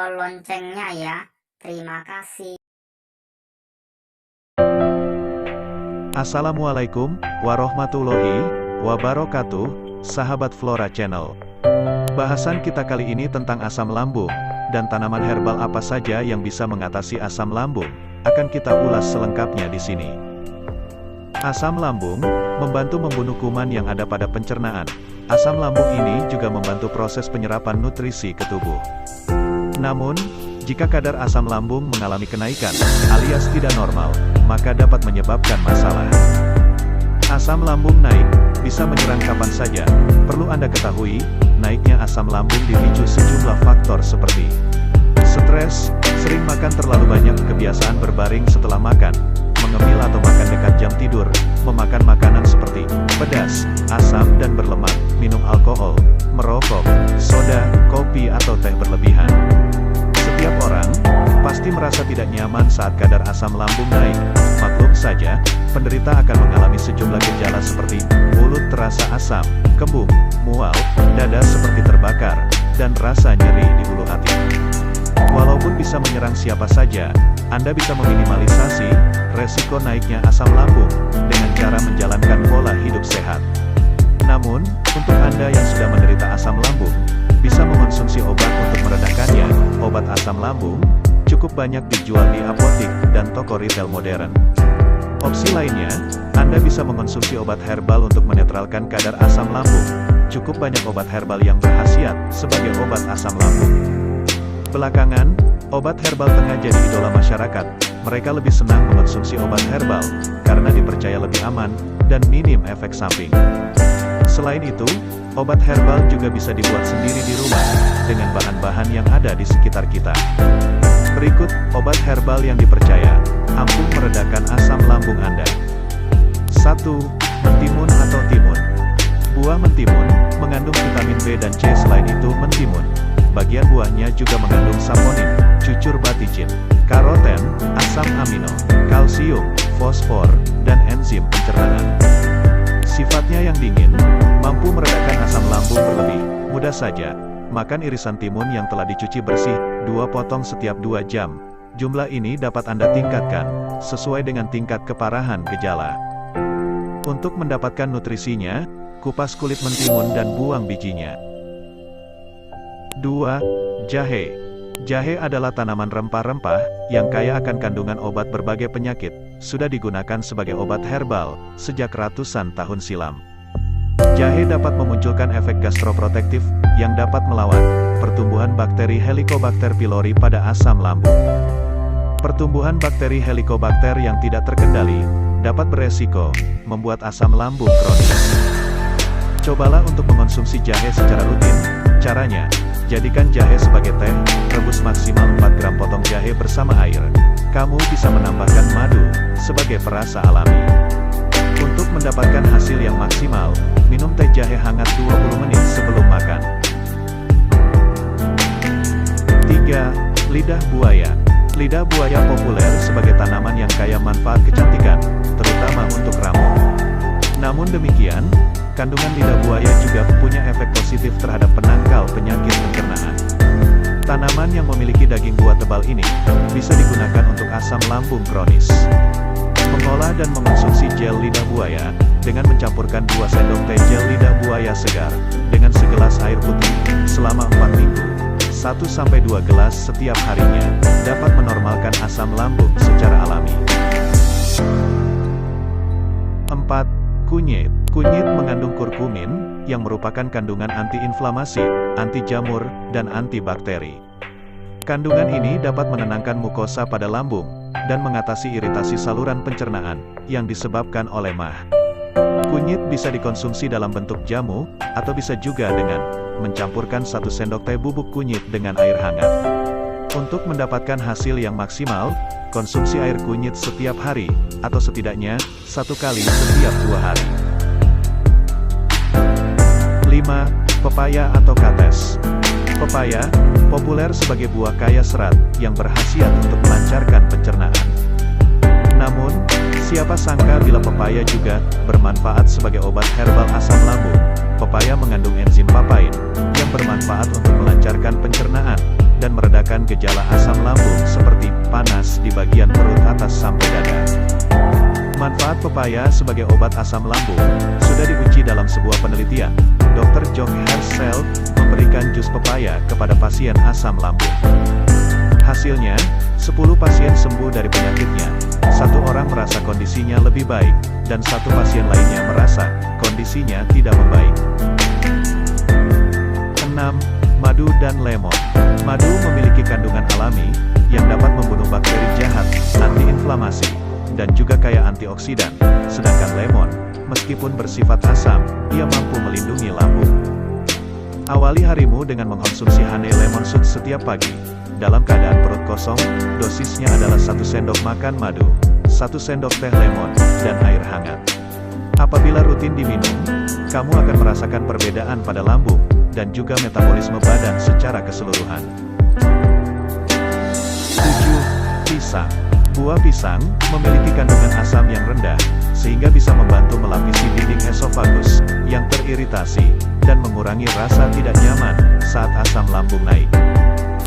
tombol loncengnya ya. Terima kasih. Assalamualaikum warahmatullahi wabarakatuh, sahabat Flora Channel. Bahasan kita kali ini tentang asam lambung, dan tanaman herbal apa saja yang bisa mengatasi asam lambung, akan kita ulas selengkapnya di sini. Asam lambung membantu membunuh kuman yang ada pada pencernaan. Asam lambung ini juga membantu proses penyerapan nutrisi ke tubuh. Namun, jika kadar asam lambung mengalami kenaikan, alias tidak normal, maka dapat menyebabkan masalah. Asam lambung naik, bisa menyerang kapan saja. Perlu Anda ketahui, naiknya asam lambung dipicu sejumlah faktor seperti stres, sering makan terlalu banyak, kebiasaan berbaring setelah makan, mengemil atau makan dekat jam tidur, memakan makanan seperti pedas, asam dan berlemak, minum alkohol, merokok, soda, kopi atau teh berlebihan. Setiap orang pasti merasa tidak nyaman saat kadar asam lambung naik. Maklum saja, penderita akan mengalami sejumlah gejala seperti mulut terasa asam, kembung, mual, dada seperti terbakar, dan rasa nyeri di ulu hati. Walaupun bisa menyerang siapa saja, Anda bisa meminimalisasi resiko naiknya asam lambung dengan cara menjalankan pola hidup sehat. Namun, untuk Anda yang sudah menderita asam lambung, bisa mengonsumsi obat untuk meredakannya. Obat asam lambung cukup banyak dijual di apotik dan toko retail modern. Opsi lainnya, Anda bisa mengonsumsi obat herbal untuk menetralkan kadar asam lambung. Cukup banyak obat herbal yang berkhasiat sebagai obat asam lambung. Belakangan, obat herbal tengah jadi idola masyarakat. Mereka lebih senang mengonsumsi obat herbal karena dipercaya lebih aman dan minim efek samping. Selain itu, obat herbal juga bisa dibuat sendiri di rumah dengan bahan-bahan yang ada di sekitar kita. Berikut obat herbal yang dipercaya ampuh meredakan asam lambung Anda. 1. Mentimun atau timun. Buah mentimun mengandung vitamin B dan C. Selain itu, mentimun bagian buahnya juga mengandung saponin, cucur baticin, karoten, asam amino, kalsium, fosfor, dan enzim pencernaan. Sifatnya yang dingin, mampu meredakan asam lambung berlebih. Mudah saja, makan irisan timun yang telah dicuci bersih, 2 potong setiap 2 jam. Jumlah ini dapat Anda tingkatkan, sesuai dengan tingkat keparahan gejala. Untuk mendapatkan nutrisinya, kupas kulit mentimun dan buang bijinya. 2. Jahe. Jahe adalah tanaman rempah-rempah, yang kaya akan kandungan obat berbagai penyakit, sudah digunakan sebagai obat herbal, sejak ratusan tahun silam. Jahe dapat memunculkan efek gastroprotektif, yang dapat melawan pertumbuhan bakteri Helicobacter pylori pada asam lambung. Pertumbuhan bakteri Helicobacter yang tidak terkendali, dapat beresiko membuat asam lambung kronis. Cobalah untuk mengonsumsi jahe secara rutin. Caranya, jadikan jahe sebagai teh, rebus maksimal 4 gram potong jahe bersama air. Kamu bisa menambahkan madu sebagai perasa alami. Untuk mendapatkan hasil yang maksimal, minum teh jahe hangat 20 menit sebelum makan. 3. Lidah buaya. Lidah buaya populer sebagai tanaman yang kaya manfaat kecantikan, terutama untuk rambut. Namun demikian, kandungan lidah buaya juga punya efek positif terhadap penangkal penyakit pencernaan. Tanaman yang memiliki daging buah tebal ini bisa digunakan untuk asam lambung kronis. Mengolah dan mengonsumsi gel lidah buaya dengan mencampurkan 2 sendok teh gel lidah buaya segar dengan segelas air putih selama 4 minggu. 1-2 gelas setiap harinya dapat menormalkan asam lambung secara alami. 4. Kunyit. Kunyit mengandung kurkumin, yang merupakan kandungan antiinflamasi, anti jamur, dan antibakteri. Kandungan ini dapat menenangkan mukosa pada lambung, dan mengatasi iritasi saluran pencernaan, yang disebabkan oleh MAH. Kunyit bisa dikonsumsi dalam bentuk jamu, atau bisa juga dengan mencampurkan 1 sendok teh bubuk kunyit dengan air hangat. Untuk mendapatkan hasil yang maksimal, konsumsi air kunyit setiap hari, atau setidaknya 1 kali setiap 2 hari. 5. Pepaya atau kates. Pepaya populer sebagai buah kaya serat yang berkhasiat untuk melancarkan pencernaan. Namun, siapa sangka bila pepaya juga bermanfaat sebagai obat herbal asam lambung. Pepaya mengandung enzim papain yang bermanfaat untuk melancarkan pencernaan dan meredakan gejala pepaya sebagai obat asam lambung sudah diuji dalam sebuah penelitian. Dr. Jong Hersel memberikan jus pepaya kepada pasien asam lambung. Hasilnya, 10 pasien sembuh dari penyakitnya. 1 orang merasa kondisinya lebih baik, dan 1 pasien lainnya merasa kondisinya tidak membaik. 6. Madu dan lemon. Madu memiliki kandungan alami yang dapat membunuh bakteri jahat, antiinflamasi, dan juga kaya antioksidan. Sedangkan lemon, meskipun bersifat asam, ia mampu melindungi lambung. Awali harimu dengan mengkonsumsi honey lemon soup setiap pagi. Dalam keadaan perut kosong, dosisnya adalah 1 sendok makan madu, 1 sendok teh lemon, dan air hangat. Apabila rutin diminum, kamu akan merasakan perbedaan pada lambung, dan juga metabolisme badan secara keseluruhan. 7. Pisang. Buah pisang memiliki kandungan asam yang rendah, sehingga bisa membantu melapisi dinding esofagus yang teriritasi, dan mengurangi rasa tidak nyaman saat asam lambung naik.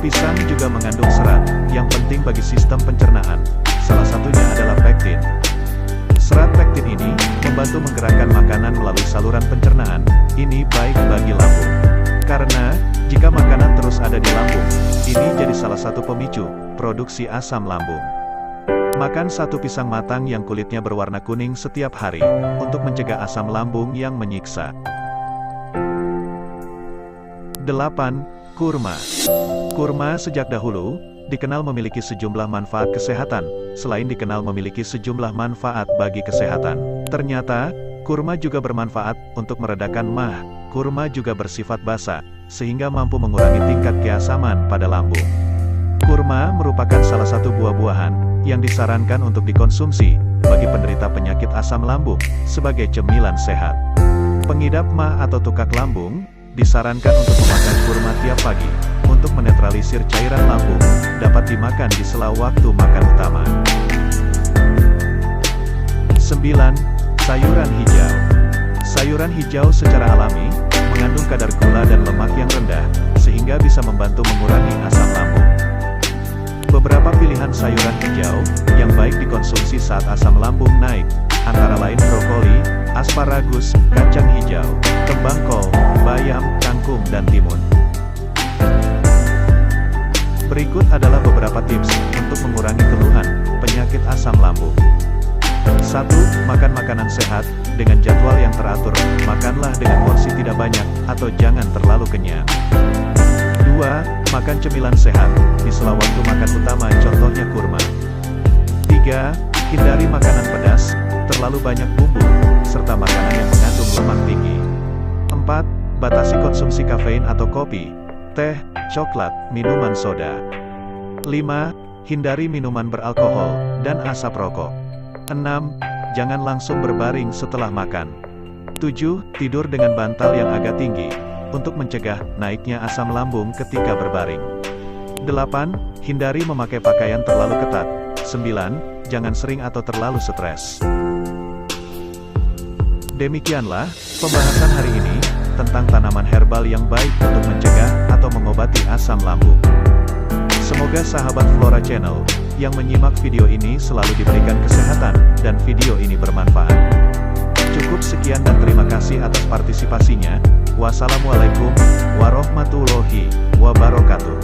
Pisang juga mengandung serat yang penting bagi sistem pencernaan, salah satunya adalah pektin. Serat pektin ini membantu menggerakkan makanan melalui saluran pencernaan. Ini baik bagi lambung. Karena, jika makanan terus ada di lambung, ini jadi salah satu pemicu produksi asam lambung. Makan 1 pisang matang yang kulitnya berwarna kuning setiap hari, untuk mencegah asam lambung yang menyiksa. 8. Kurma. Kurma sejak dahulu dikenal memiliki sejumlah manfaat kesehatan. Selain dikenal memiliki sejumlah manfaat bagi kesehatan, ternyata kurma juga bermanfaat untuk meredakan MAH. Kurma juga bersifat basa, sehingga mampu mengurangi tingkat keasaman pada lambung. Kurma merupakan salah satu buah-buahan yang disarankan untuk dikonsumsi bagi penderita penyakit asam lambung sebagai cemilan sehat. Pengidap MAH atau tukak lambung disarankan untuk memakan kurma tiap pagi. Untuk menetralisir cairan lambung, dapat dimakan di sela waktu makan utama. 9. Sayuran hijau. Sayuran hijau secara alami mengandung kadar gula dan lemak yang rendah, sehingga bisa membantu mengurangi asam lambung. Beberapa pilihan sayuran hijau yang baik dikonsumsi saat asam lambung naik, antara lain brokoli, asparagus, kacang hijau, kembang kol, bayam, kangkung, dan timun. Berikut adalah beberapa tips untuk mengurangi keluhan penyakit asam lambung. 1. Makan makanan sehat dengan jadwal yang teratur. Makanlah dengan porsi tidak banyak atau jangan terlalu kenyang. 2. Makan cemilan sehat di sela waktu makan utama, contohnya kurma. 3. Hindari makanan pedas, terlalu banyak bumbu, serta makanan yang mengandung lemak tinggi. 4. Batasi konsumsi kafein atau kopi, teh, coklat, minuman soda. 5. Hindari minuman beralkohol dan asap rokok. 6. Jangan langsung berbaring setelah makan. 7. Tidur dengan bantal yang agak tinggi, untuk mencegah naiknya asam lambung ketika berbaring. 8. Hindari memakai pakaian terlalu ketat. 9. Jangan sering atau terlalu stres. Demikianlah pembahasan hari ini tentang tanaman herbal yang baik untuk mencegah atau mengobati asam lambung. Semoga sahabat Flora Channel yang menyimak video ini selalu diberikan kesehatan dan video ini bermanfaat. Cukup sekian dan terima kasih atas partisipasinya. Wassalamualaikum warahmatullahi wabarakatuh.